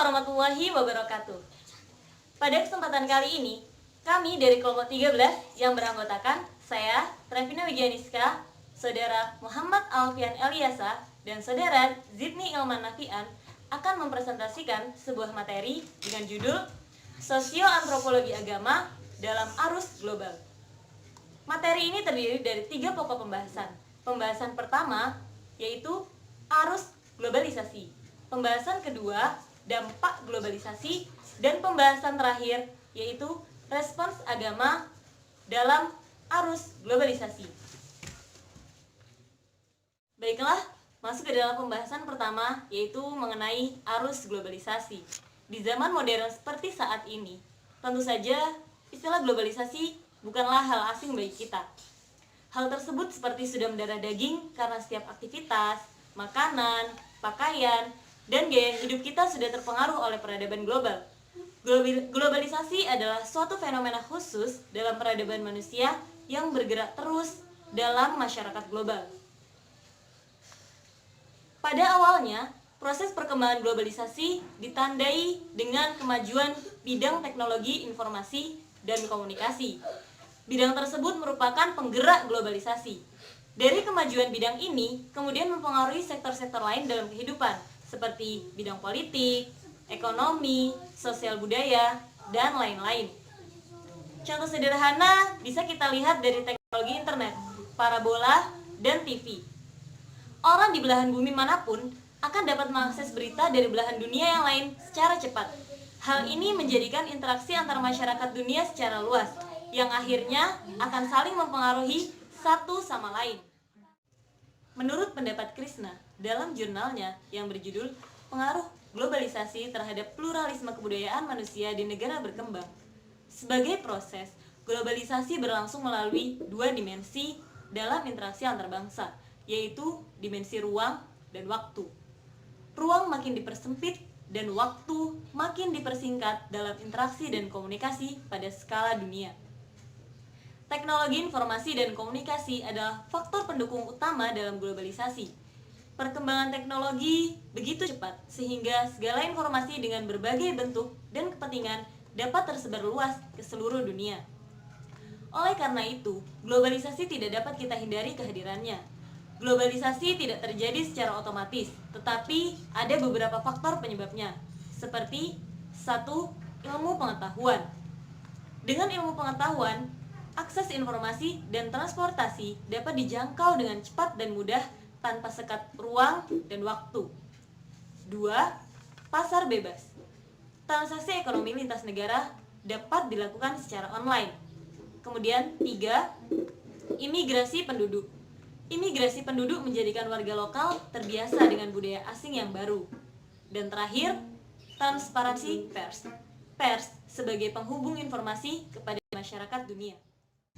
warahmatullahi wabarakatuh. Pada kesempatan kali ini, kami dari kelompok 13 yang beranggotakan saya, Trevina Wigianiska, Saudara Muhammad Alfian Eliasa, dan Saudara Zidni Ilman Nafian akan mempresentasikan sebuah materi dengan judul Sosioantropologi Agama dalam Arus Global. Materi ini terdiri dari 3 pokok pembahasan. Pembahasan pertama yaitu arus globalisasi. Pembahasan kedua, dampak globalisasi, dan pembahasan terakhir yaitu respons agama dalam arus globalisasi. Baiklah, masuk ke dalam pembahasan pertama yaitu mengenai arus globalisasi. Di zaman modern seperti saat ini, tentu saja istilah globalisasi bukanlah hal asing bagi kita. Hal tersebut seperti sudah mendarah daging karena setiap aktivitas, makanan, pakaian, dan gaya hidup kita sudah terpengaruh oleh peradaban global. Globalisasi adalah suatu fenomena khusus dalam peradaban manusia yang bergerak terus dalam masyarakat global. Pada awalnya, proses perkembangan globalisasi ditandai dengan kemajuan bidang teknologi informasi dan komunikasi. Bidang tersebut merupakan penggerak globalisasi. Dari kemajuan bidang ini, kemudian mempengaruhi sektor-sektor lain dalam kehidupan, seperti bidang politik, ekonomi, sosial budaya, dan lain-lain. Contoh sederhana bisa kita lihat dari teknologi internet, parabola, dan TV. Orang di belahan bumi manapun akan dapat mengakses berita dari belahan dunia yang lain secara cepat. Hal ini menjadikan interaksi antar masyarakat dunia secara luas, yang akhirnya akan saling mempengaruhi satu sama lain. Menurut pendapat Krishna, dalam jurnalnya yang berjudul Pengaruh Globalisasi Terhadap Pluralisme Kebudayaan Manusia di Negara Berkembang, sebagai proses, globalisasi berlangsung melalui 2 dimensi dalam interaksi antar bangsa, yaitu dimensi ruang dan waktu. Ruang makin dipersempit dan waktu makin dipersingkat dalam interaksi dan komunikasi pada skala dunia. Teknologi informasi dan komunikasi adalah faktor pendukung utama dalam globalisasi. Perkembangan teknologi begitu cepat sehingga segala informasi dengan berbagai bentuk dan kepentingan dapat tersebar luas ke seluruh dunia. Oleh karena itu, globalisasi tidak dapat kita hindari kehadirannya. Globalisasi tidak terjadi secara otomatis, tetapi ada beberapa faktor penyebabnya, seperti 1. Ilmu pengetahuan. Dengan ilmu pengetahuan, akses informasi dan transportasi dapat dijangkau dengan cepat dan mudah tanpa sekat ruang dan waktu. 2. Pasar bebas. Transaksi ekonomi lintas negara dapat dilakukan secara online. Kemudian 3. Imigrasi penduduk. Imigrasi penduduk menjadikan warga lokal terbiasa dengan budaya asing yang baru. Dan terakhir, transparansi pers. Pers sebagai penghubung informasi kepada masyarakat dunia.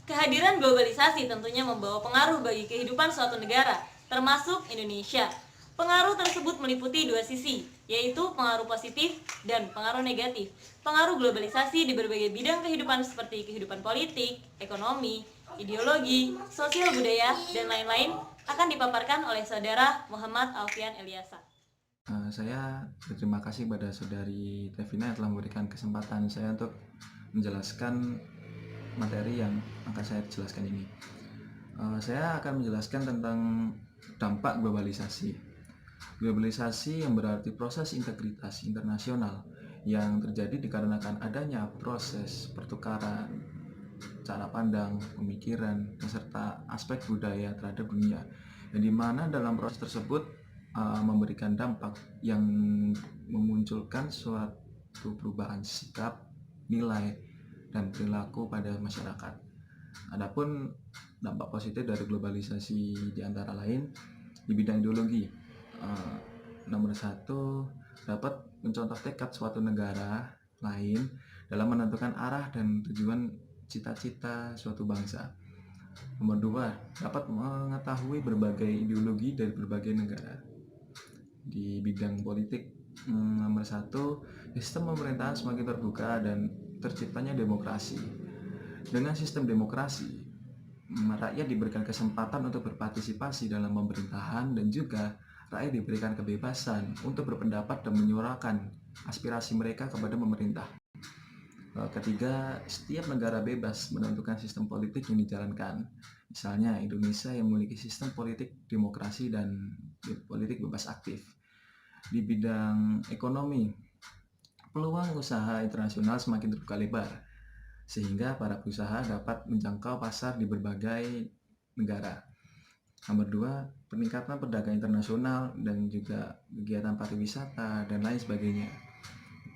Kehadiran globalisasi tentunya membawa pengaruh bagi kehidupan suatu negara, termasuk Indonesia. Pengaruh tersebut meliputi 2 sisi, yaitu pengaruh positif dan pengaruh negatif. Pengaruh globalisasi di berbagai bidang kehidupan seperti kehidupan politik, ekonomi, ideologi, sosial budaya, dan lain-lain akan dipaparkan oleh Saudara Muhammad Alfian Eliasa. Saya berterima kasih pada Saudari Trevina yang telah memberikan kesempatan saya untuk menjelaskan materi yang akan saya jelaskan ini. Saya akan menjelaskan tentang dampak globalisasi. Globalisasi yang berarti proses integritas internasional yang terjadi dikarenakan adanya proses pertukaran cara pandang, pemikiran, serta aspek budaya terhadap dunia, yang dimana dalam proses tersebut memberikan dampak yang memunculkan suatu perubahan sikap, nilai, dan perilaku pada masyarakat. Adapun dampak positif dari globalisasi di antara lain di bidang ideologi, nomor 1 dapat mencontoh tekad suatu negara lain dalam menentukan arah dan tujuan cita-cita suatu bangsa. Nomor 2 dapat mengetahui berbagai ideologi dari berbagai negara. Di bidang politik, nomor 1 sistem pemerintahan semakin terbuka dan terciptanya demokrasi. Dengan sistem demokrasi, rakyat diberikan kesempatan untuk berpartisipasi dalam pemerintahan dan juga rakyat diberikan kebebasan untuk berpendapat dan menyuarakan aspirasi mereka kepada pemerintah. Ketiga, setiap negara bebas menentukan sistem politik yang dijalankan. Misalnya Indonesia yang memiliki sistem politik demokrasi dan politik bebas aktif. Di bidang ekonomi, peluang usaha internasional semakin terbuka lebar, sehingga para pengusaha dapat menjangkau pasar di berbagai negara. Nomor 2, peningkatan perdagangan internasional dan juga kegiatan pariwisata dan lain sebagainya.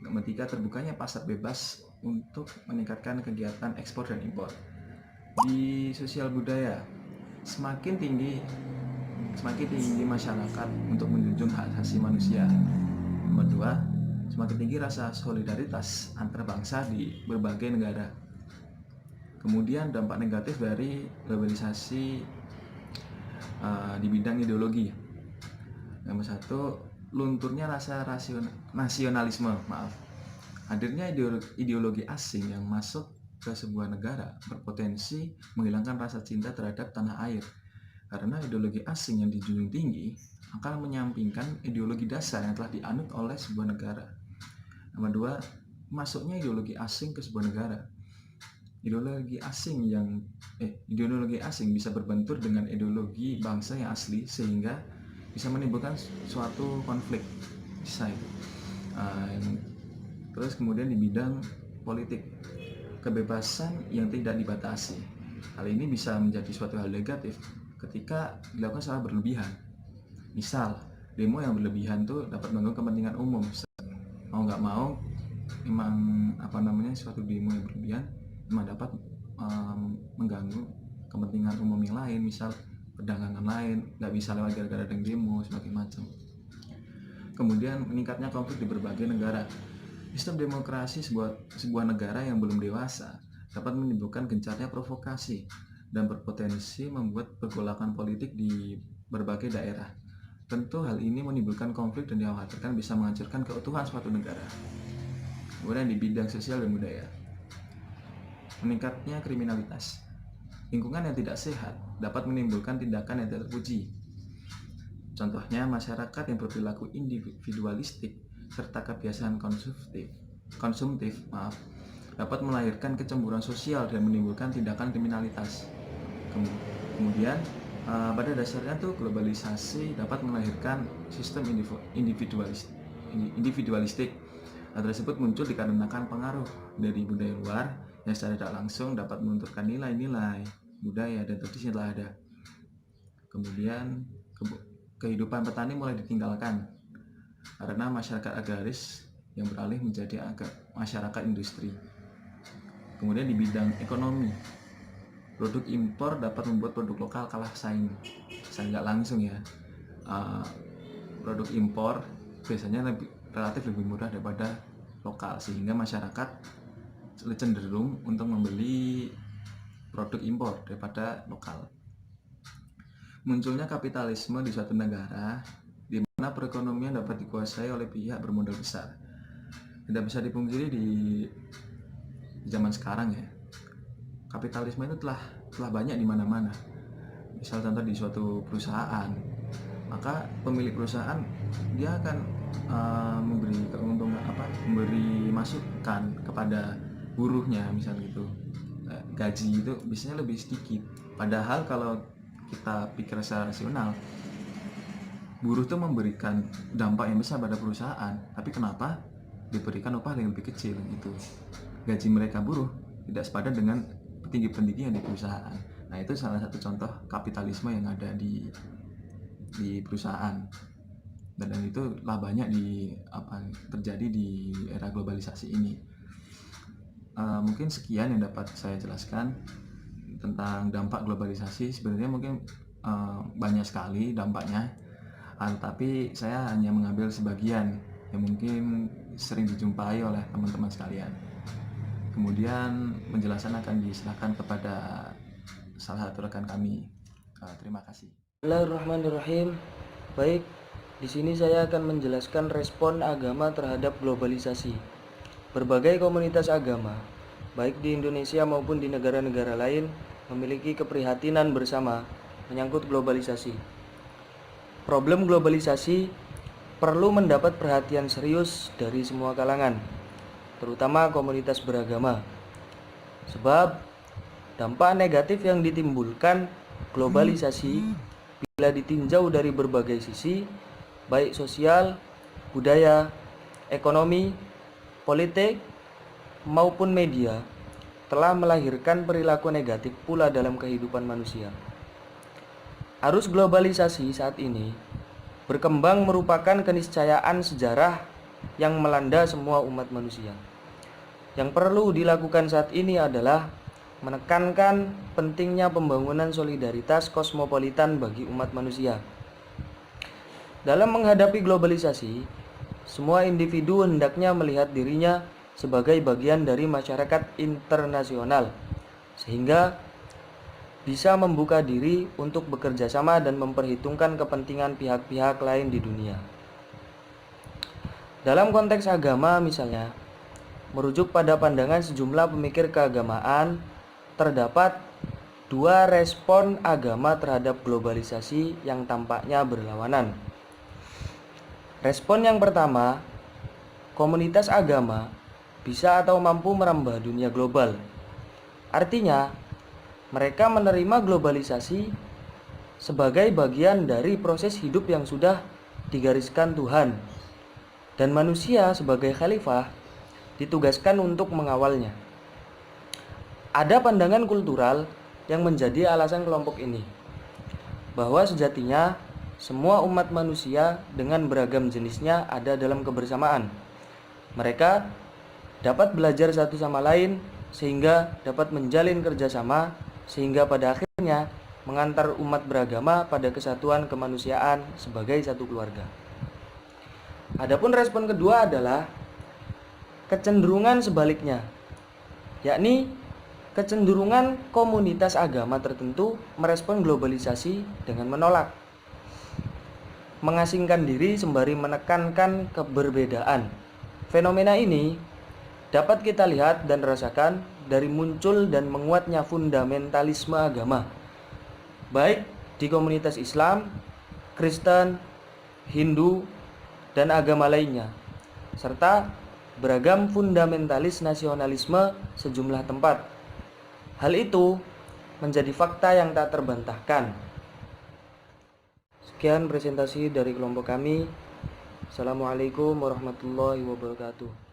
Nomor 3, terbukanya pasar bebas untuk meningkatkan kegiatan ekspor dan impor. Di sosial budaya, semakin tinggi masyarakat untuk menjunjung hak asasi manusia. Nomor 2, semakin tinggi rasa solidaritas antar bangsa di berbagai negara. Kemudian dampak negatif dari globalisasi di bidang ideologi. Nomor 1, lunturnya rasa nasionalisme. Hadirnya ideologi asing yang masuk ke sebuah negara berpotensi menghilangkan rasa cinta terhadap tanah air, karena ideologi asing yang dijunjung tinggi akan menyampingkan ideologi dasar yang telah dianut oleh sebuah negara. Nomor 2, masuknya ideologi asing ke sebuah negara. Ideologi asing bisa berbentur dengan ideologi bangsa yang asli, sehingga bisa menimbulkan suatu konflik. Terus kemudian di bidang politik, kebebasan yang tidak dibatasi. Hal ini bisa menjadi suatu hal negatif ketika dilakukan secara berlebihan. Misal, demo yang berlebihan tuh dapat mengganggu kepentingan umum. Mau nggak mau, suatu demo yang berlebihan memang dapat mengganggu kepentingan umum yang lain, misal perdagangan lain nggak bisa lewat gara-gara ada demo sebagainya macam. Kemudian meningkatnya konflik di berbagai negara. Sistem demokrasi sebuah negara yang belum dewasa dapat menimbulkan gencarnya provokasi dan berpotensi membuat pergolakan politik di berbagai daerah. Tentu hal ini menimbulkan konflik dan dikhawatirkan bisa menghancurkan keutuhan suatu negara. Kemudian di bidang sosial dan budaya, meningkatnya kriminalitas. Lingkungan yang tidak sehat dapat menimbulkan tindakan yang tidak terpuji. Contohnya, masyarakat yang berperilaku individualistik serta kebiasaan konsumtif dapat melahirkan kecemburuan sosial dan menimbulkan tindakan kriminalitas. Kemudian pada dasarnya tuh globalisasi dapat melahirkan sistem individualistik. Hal tersebut muncul dikarenakan pengaruh dari budaya luar yang secara tidak langsung dapat melunturkan nilai-nilai budaya dan tradisi yang telah ada. Kemudian kehidupan petani mulai ditinggalkan karena masyarakat agraris yang beralih menjadi masyarakat industri. Kemudian di bidang ekonomi, produk impor dapat membuat produk lokal kalah saing. Saya nggak langsung ya, produk impor biasanya relatif lebih murah daripada lokal, sehingga masyarakat cenderung untuk membeli produk impor daripada lokal. Munculnya kapitalisme di suatu negara di mana perekonomian dapat dikuasai oleh pihak bermodal besar. Tidak bisa dipungkiri di zaman sekarang ya, kapitalisme itu telah banyak di mana-mana. Misal contoh di suatu perusahaan, maka pemilik perusahaan dia akan memberi keuntungan memberi masukan kepada buruhnya, misal gitu. Gaji itu biasanya lebih sedikit. Padahal kalau kita pikir secara rasional, buruh itu memberikan dampak yang besar pada perusahaan, tapi kenapa diberikan upah yang lebih kecil gitu. Gaji mereka buruh tidak sepadan dengan petinggi-petinggi yang di perusahaan. Nah, itu salah satu contoh kapitalisme yang ada di perusahaan. Dan itu lah banyak terjadi di era globalisasi ini. Mungkin sekian yang dapat saya jelaskan tentang dampak globalisasi. Sebenarnya mungkin banyak sekali dampaknya, tapi saya hanya mengambil sebagian yang mungkin sering dijumpai oleh teman-teman sekalian. Kemudian penjelasan akan diserahkan kepada salah satu rekan kami. Terima kasih. Bismillahirrahmanirrahim. Baik, di sini saya akan menjelaskan respon agama terhadap globalisasi. Berbagai komunitas agama, baik di Indonesia maupun di negara-negara lain, memiliki keprihatinan bersama menyangkut globalisasi. problem globalisasi perlu mendapat perhatian serius dari semua kalangan, terutama komunitas beragama. Sebab dampak negatif yang ditimbulkan globalisasi bila ditinjau dari berbagai sisi, baik sosial, budaya, ekonomi, politik, maupun media, telah melahirkan perilaku negatif pula dalam kehidupan manusia. Arus globalisasi saat ini berkembang merupakan keniscayaan sejarah yang melanda semua umat manusia. Yang perlu dilakukan saat ini adalah menekankan pentingnya pembangunan solidaritas kosmopolitan bagi umat manusia. Dalam menghadapi globalisasi, semua individu hendaknya melihat dirinya sebagai bagian dari masyarakat internasional, sehingga bisa membuka diri untuk bekerja sama dan memperhitungkan kepentingan pihak-pihak lain di dunia. Dalam konteks agama misalnya, merujuk pada pandangan sejumlah pemikir keagamaan, terdapat dua respon agama terhadap globalisasi yang tampaknya berlawanan. Respon yang pertama, komunitas agama bisa atau mampu merambah dunia global. Artinya, mereka menerima globalisasi sebagai bagian dari proses hidup yang sudah digariskan Tuhan, dan manusia sebagai khalifah ditugaskan untuk mengawalnya. Ada pandangan kultural yang menjadi alasan kelompok ini, bahwa sejatinya semua umat manusia dengan beragam jenisnya ada dalam kebersamaan. Mereka dapat belajar satu sama lain sehingga dapat menjalin kerjasama, sehingga pada akhirnya mengantar umat beragama pada kesatuan kemanusiaan sebagai satu keluarga. Adapun respon kedua adalah kecenderungan sebaliknya, yakni kecenderungan komunitas agama tertentu merespon globalisasi dengan menolak, mengasingkan diri sembari menekankan keberbedaan. Fenomena ini dapat kita lihat dan rasakan dari muncul dan menguatnya fundamentalisme agama, baik di komunitas Islam, Kristen, Hindu, dan agama lainnya, serta beragam fundamentalis nasionalisme sejumlah tempat. Hal itu menjadi fakta yang tak terbantahkan. Sekian presentasi dari kelompok kami. Assalamualaikum warahmatullahi wabarakatuh.